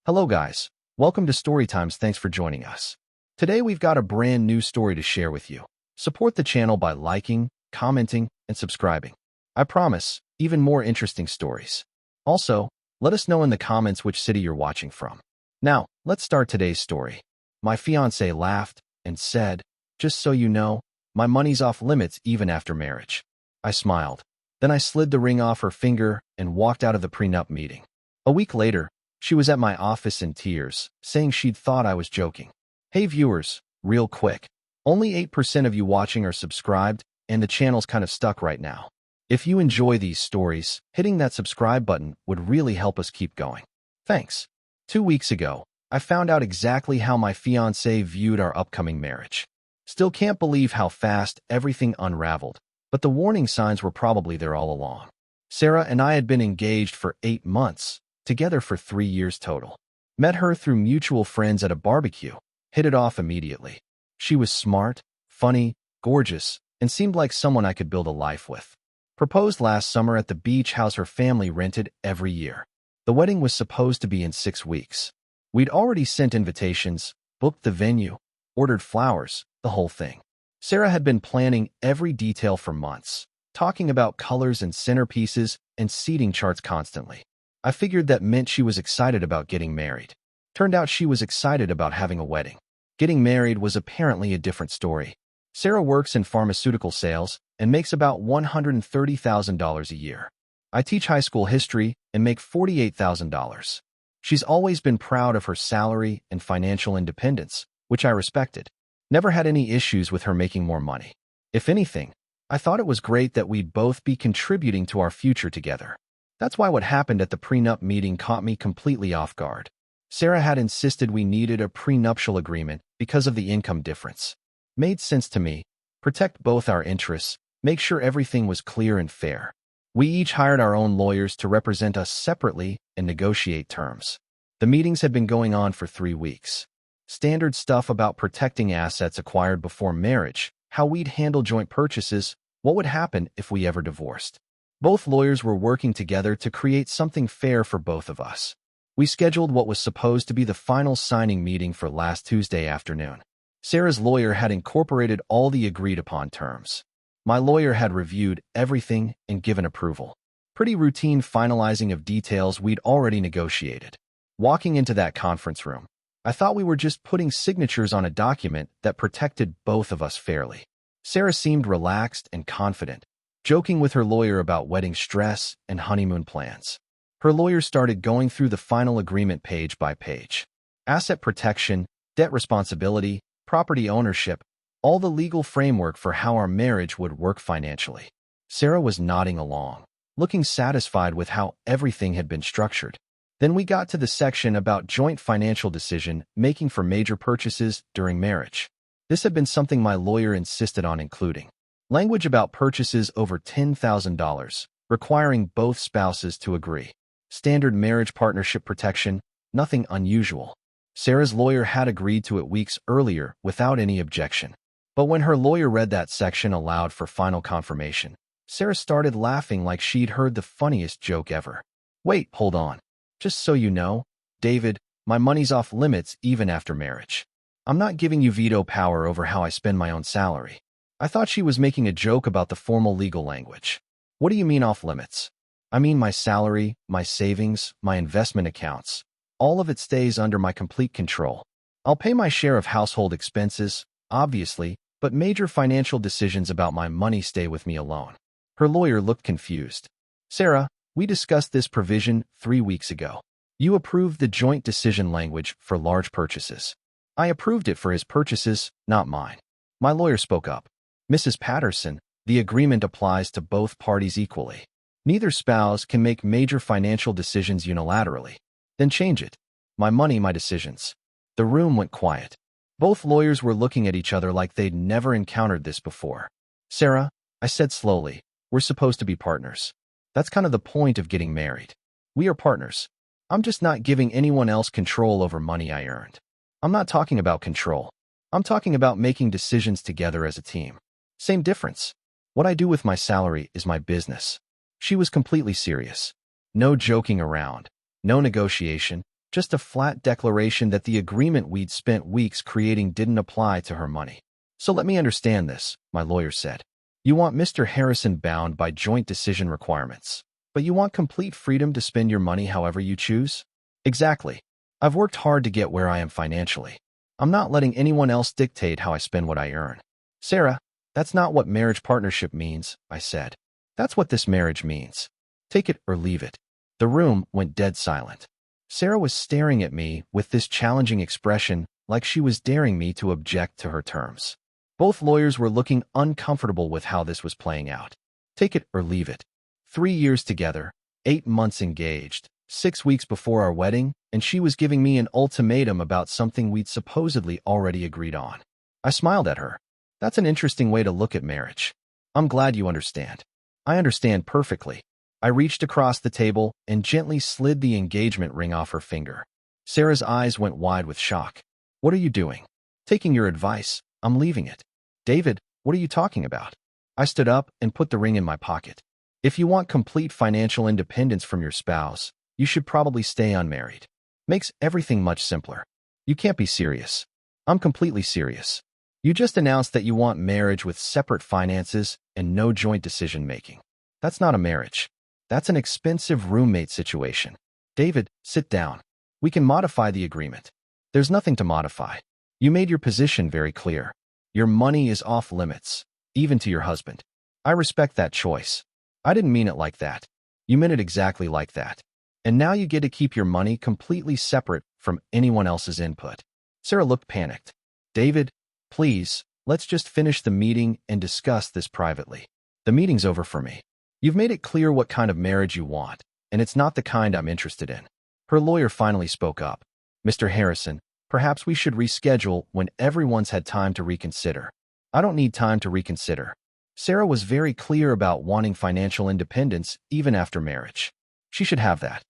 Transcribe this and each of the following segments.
Hello guys, welcome to Storytimes. Thanks for joining us. Today we've got a brand new story to share with you. Support the channel by liking, commenting, and subscribing. I promise, even more interesting stories. Also, let us know in the comments which city you're watching from. Now, let's start today's story. My fiancée laughed and said, "Just so you know, my money's off limits even after marriage." I smiled. Then I slid the ring off her finger and walked out of the prenup meeting. A week later, she was at my office in tears, saying she'd thought I was joking. Hey viewers, real quick. Only 8% of you watching are subscribed, and the channel's kind of stuck right now. If you enjoy these stories, hitting that subscribe button would really help us keep going. Thanks. 2 weeks ago, I found out exactly how my fiancé viewed our upcoming marriage. Still can't believe how fast everything unraveled, but the warning signs were probably there all along. Sarah and I had been engaged for 8 months, together for 3 years total. Met her through mutual friends at a barbecue. Hit it off immediately. She was smart, funny, gorgeous, and seemed like someone I could build a life with. Proposed last summer at the beach house her family rented every year. The wedding was supposed to be in 6 weeks. We'd already sent invitations, booked the venue, ordered flowers, the whole thing. Sarah had been planning every detail for months, talking about colors and centerpieces and seating charts constantly. I figured that meant she was excited about getting married. Turned out she was excited about having a wedding. Getting married was apparently a different story. Sarah works in pharmaceutical sales and makes about $130,000 a year. I teach high school history and make $48,000. She's always been proud of her salary and financial independence, which I respected. Never had any issues with her making more money. If anything, I thought it was great that we'd both be contributing to our future together. That's why what happened at the prenup meeting caught me completely off guard. Sarah had insisted we needed a prenuptial agreement because of the income difference. Made sense to me. Protect both our interests, make sure everything was clear and fair. We each hired our own lawyers to represent us separately and negotiate terms. The meetings had been going on for 3 weeks. Standard stuff about protecting assets acquired before marriage, how we'd handle joint purchases, what would happen if we ever divorced. Both lawyers were working together to create something fair for both of us. We scheduled what was supposed to be the final signing meeting for last Tuesday afternoon. Sarah's lawyer had incorporated all the agreed-upon terms. My lawyer had reviewed everything and given approval. Pretty routine finalizing of details we'd already negotiated. Walking into that conference room, I thought we were just putting signatures on a document that protected both of us fairly. Sarah seemed relaxed and confident, joking with her lawyer about wedding stress and honeymoon plans. Her lawyer started going through the final agreement page by page. Asset protection, debt responsibility, property ownership, all the legal framework for how our marriage would work financially. Sarah was nodding along, looking satisfied with how everything had been structured. Then we got to the section about joint financial decision making for major purchases during marriage. This had been something my lawyer insisted on including. Language about purchases over $10,000, requiring both spouses to agree. Standard marriage partnership protection, nothing unusual. Sarah's lawyer had agreed to it weeks earlier without any objection. But when her lawyer read that section aloud for final confirmation, Sarah started laughing like she'd heard the funniest joke ever. Wait, hold on. Just so you know, David, my money's off limits even after marriage. I'm not giving you veto power over how I spend my own salary. I thought she was making a joke about the formal legal language. What do you mean off limits? I mean my salary, my savings, my investment accounts. All of it stays under my complete control. I'll pay my share of household expenses, obviously, but major financial decisions about my money stay with me alone. Her lawyer looked confused. Sarah, we discussed this provision 3 weeks ago. You approved the joint decision language for large purchases. I approved it for his purchases, not mine. My lawyer spoke up. Mrs. Patterson, the agreement applies to both parties equally. Neither spouse can make major financial decisions unilaterally. Then change it. My money, my decisions. The room went quiet. Both lawyers were looking at each other like they'd never encountered this before. Sarah, I said slowly, we're supposed to be partners. That's kind of the point of getting married. We are partners. I'm just not giving anyone else control over money I earned. I'm not talking about control. I'm talking about making decisions together as a team. Same difference. What I do with my salary is my business. She was completely serious. No joking around. No negotiation. Just a flat declaration that the agreement we'd spent weeks creating didn't apply to her money. So let me understand this, my lawyer said. You want Mr. Harrison bound by joint decision requirements, but you want complete freedom to spend your money however you choose? Exactly. I've worked hard to get where I am financially. I'm not letting anyone else dictate how I spend what I earn. Sarah, that's not what marriage partnership means, I said. That's what this marriage means. Take it or leave it. The room went dead silent. Sarah was staring at me with this challenging expression, like she was daring me to object to her terms. Both lawyers were looking uncomfortable with how this was playing out. Take it or leave it. 3 years together, 8 months engaged, 6 weeks before our wedding, and she was giving me an ultimatum about something we'd supposedly already agreed on. I smiled at her. That's an interesting way to look at marriage. I'm glad you understand. I understand perfectly. I reached across the table and gently slid the engagement ring off her finger. Sarah's eyes went wide with shock. What are you doing? Taking your advice. I'm leaving it. David, what are you talking about? I stood up and put the ring in my pocket. If you want complete financial independence from your spouse, you should probably stay unmarried. Makes everything much simpler. You can't be serious. I'm completely serious. You just announced that you want marriage with separate finances and no joint decision-making. That's not a marriage. That's an expensive roommate situation. David, sit down. We can modify the agreement. There's nothing to modify. You made your position very clear. Your money is off limits, even to your husband. I respect that choice. I didn't mean it like that. You meant it exactly like that. And now you get to keep your money completely separate from anyone else's input. Sarah looked panicked. David, please, let's just finish the meeting and discuss this privately. The meeting's over for me. You've made it clear what kind of marriage you want, and it's not the kind I'm interested in. Her lawyer finally spoke up. Mr. Harrison, perhaps we should reschedule when everyone's had time to reconsider. I don't need time to reconsider. Sarah was very clear about wanting financial independence even after marriage. She should have that.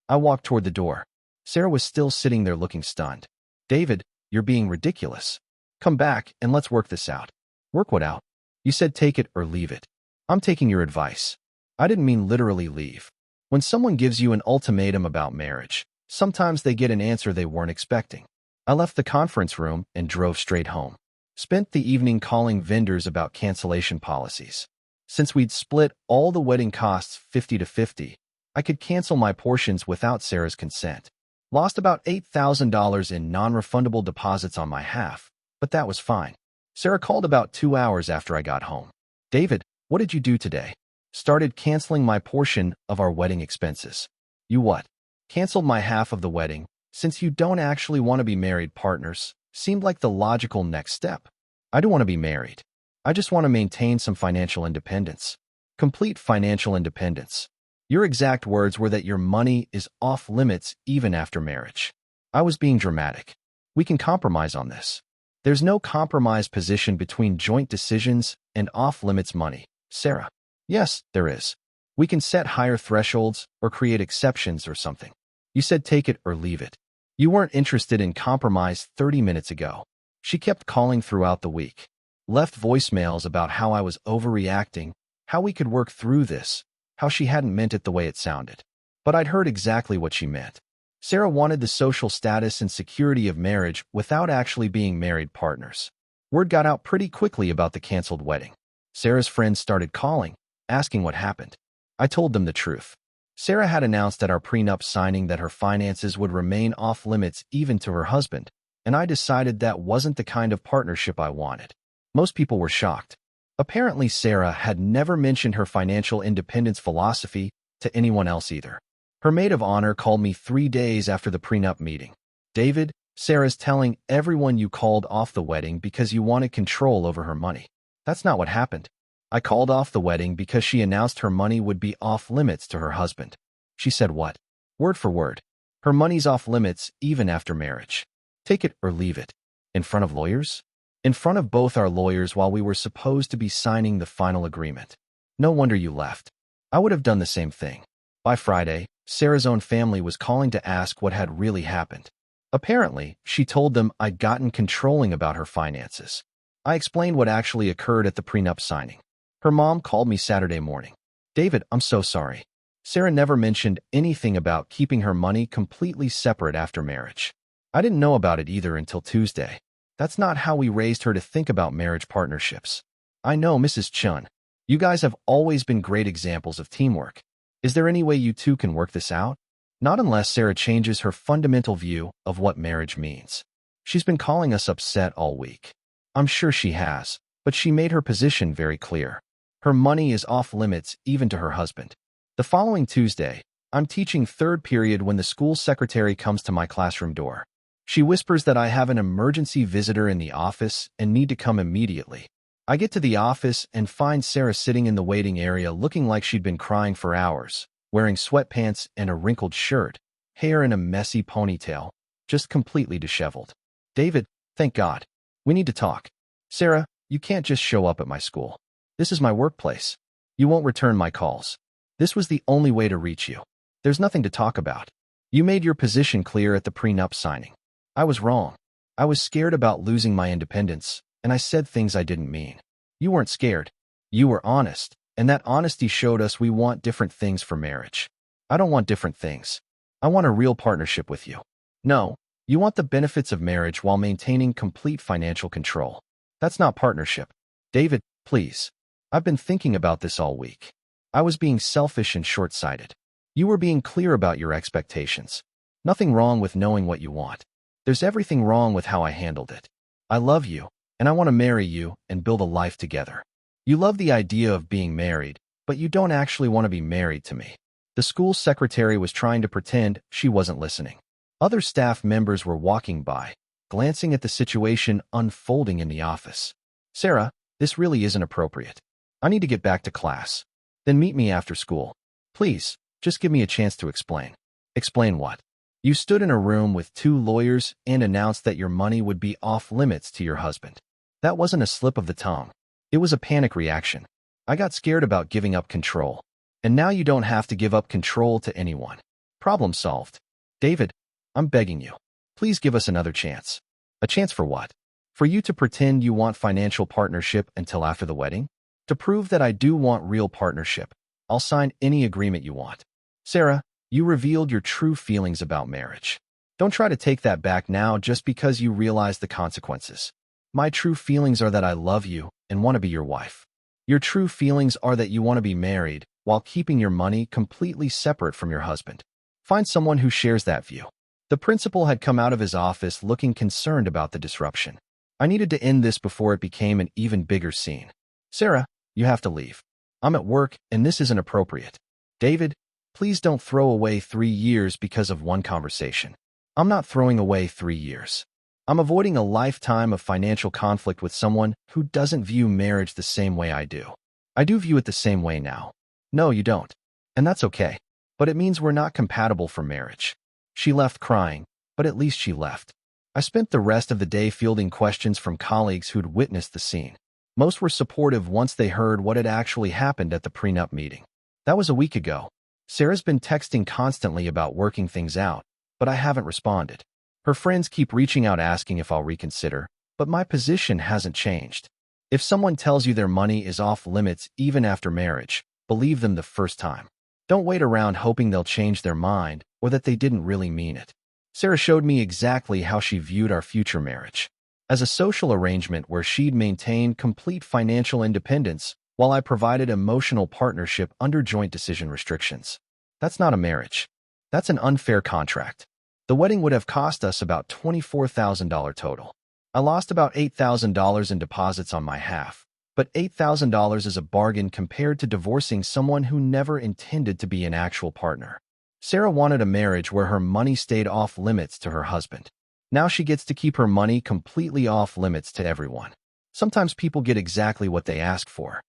I walked toward the door. Sarah was still sitting there looking stunned. David, you're being ridiculous. Come back and let's work this out. Work what out? You said take it or leave it. I'm taking your advice. I didn't mean literally leave. When someone gives you an ultimatum about marriage, sometimes they get an answer they weren't expecting. I left the conference room and drove straight home. Spent the evening calling vendors about cancellation policies. Since we'd split all the wedding costs 50-50, I could cancel my portions without Sarah's consent. Lost about $8,000 in non-refundable deposits on my half, but that was fine. Sarah called about 2 hours after I got home. David, what did you do today? Started canceling my portion of our wedding expenses. You what? Canceled my half of the wedding, since you don't actually want to be married partners, seemed like the logical next step. I don't want to be married. I just want to maintain some financial independence. Complete financial independence. Your exact words were that your money is off limits even after marriage. I was being dramatic. We can compromise on this. There's no compromise position between joint decisions and off-limits money, Sarah. Yes, there is. We can set higher thresholds or create exceptions or something. You said take it or leave it. You weren't interested in compromise 30 minutes ago. She kept calling throughout the week. Left voicemails about how I was overreacting, how we could work through this, how she hadn't meant it the way it sounded. But I'd heard exactly what she meant. Sarah wanted the social status and security of marriage without actually being married partners. Word got out pretty quickly about the canceled wedding. Sarah's friends started calling, asking what happened. I told them the truth. Sarah had announced at our prenup signing that her finances would remain off limits even to her husband, and I decided that wasn't the kind of partnership I wanted. Most people were shocked. Apparently, Sarah had never mentioned her financial independence philosophy to anyone else either. Her maid of honor called me 3 days after the prenup meeting. David, Sarah's telling everyone you called off the wedding because you wanted control over her money. That's not what happened. I called off the wedding because she announced her money would be off limits to her husband. She said what? Word for word. Her money's off limits even after marriage. Take it or leave it. In front of lawyers? In front of both our lawyers while we were supposed to be signing the final agreement. No wonder you left. I would have done the same thing. By Friday, Sarah's own family was calling to ask what had really happened. Apparently, she told them I'd gotten controlling about her finances. I explained what actually occurred at the prenup signing. Her mom called me Saturday morning. David, I'm so sorry. Sarah never mentioned anything about keeping her money completely separate after marriage. I didn't know about it either until Tuesday. That's not how we raised her to think about marriage partnerships. I know, Mrs. Chun. You guys have always been great examples of teamwork. Is there any way you two can work this out? Not unless Sarah changes her fundamental view of what marriage means. She's been calling us upset all week. I'm sure she has, but she made her position very clear. Her money is off limits even to her husband. The following Tuesday, I'm teaching third period when the school secretary comes to my classroom door. She whispers that I have an emergency visitor in the office and need to come immediately. I get to the office and find Sarah sitting in the waiting area looking like she'd been crying for hours, wearing sweatpants and a wrinkled shirt, hair in a messy ponytail, just completely disheveled. David, thank God. We need to talk. Sarah, you can't just show up at my school. This is my workplace. You won't return my calls. This was the only way to reach you. There's nothing to talk about. You made your position clear at the prenup signing. I was wrong. I was scared about losing my independence, and I said things I didn't mean. You weren't scared. You were honest, and that honesty showed us we want different things for marriage. I don't want different things. I want a real partnership with you. No, you want the benefits of marriage while maintaining complete financial control. That's not partnership. David, please. I've been thinking about this all week. I was being selfish and short-sighted. You were being clear about your expectations. Nothing wrong with knowing what you want. There's everything wrong with how I handled it. I love you, and I want to marry you and build a life together. You love the idea of being married, but you don't actually want to be married to me. The school secretary was trying to pretend she wasn't listening. Other staff members were walking by, glancing at the situation unfolding in the office. Sarah, this really isn't appropriate. I need to get back to class. Then meet me after school. Please, just give me a chance to explain. Explain what? You stood in a room with 2 lawyers and announced that your money would be off limits to your husband. That wasn't a slip of the tongue. It was a panic reaction. I got scared about giving up control. And now you don't have to give up control to anyone. Problem solved. David, I'm begging you. Please give us another chance. A chance for what? For you to pretend you want financial partnership until after the wedding? To prove that I do want real partnership, I'll sign any agreement you want. Sarah, you revealed your true feelings about marriage. Don't try to take that back now just because you realize the consequences. My true feelings are that I love you and want to be your wife. Your true feelings are that you want to be married while keeping your money completely separate from your husband. Find someone who shares that view. The principal had come out of his office looking concerned about the disruption. I needed to end this before it became an even bigger scene. Sarah, you have to leave. I'm at work and this isn't appropriate. David, please don't throw away 3 years because of one conversation. I'm not throwing away 3 years. I'm avoiding a lifetime of financial conflict with someone who doesn't view marriage the same way I do. I do view it the same way now. No, you don't. And that's okay. But it means we're not compatible for marriage. She left crying, but at least she left. I spent the rest of the day fielding questions from colleagues who'd witnessed the scene. Most were supportive once they heard what had actually happened at the prenup meeting. That was a week ago. Sarah's been texting constantly about working things out, but I haven't responded. Her friends keep reaching out asking if I'll reconsider, but my position hasn't changed. If someone tells you their money is off limits even after marriage, believe them the first time. Don't wait around hoping they'll change their mind or that they didn't really mean it. Sarah showed me exactly how she viewed our future marriage. As a social arrangement where she'd maintain complete financial independence while I provided emotional partnership under joint decision restrictions. That's not a marriage. That's an unfair contract. The wedding would have cost us about $24,000 total. I lost about $8,000 in deposits on my half, but $8,000 is a bargain compared to divorcing someone who never intended to be an actual partner. Sarah wanted a marriage where her money stayed off limits to her husband. Now she gets to keep her money completely off limits to everyone. Sometimes people get exactly what they ask for,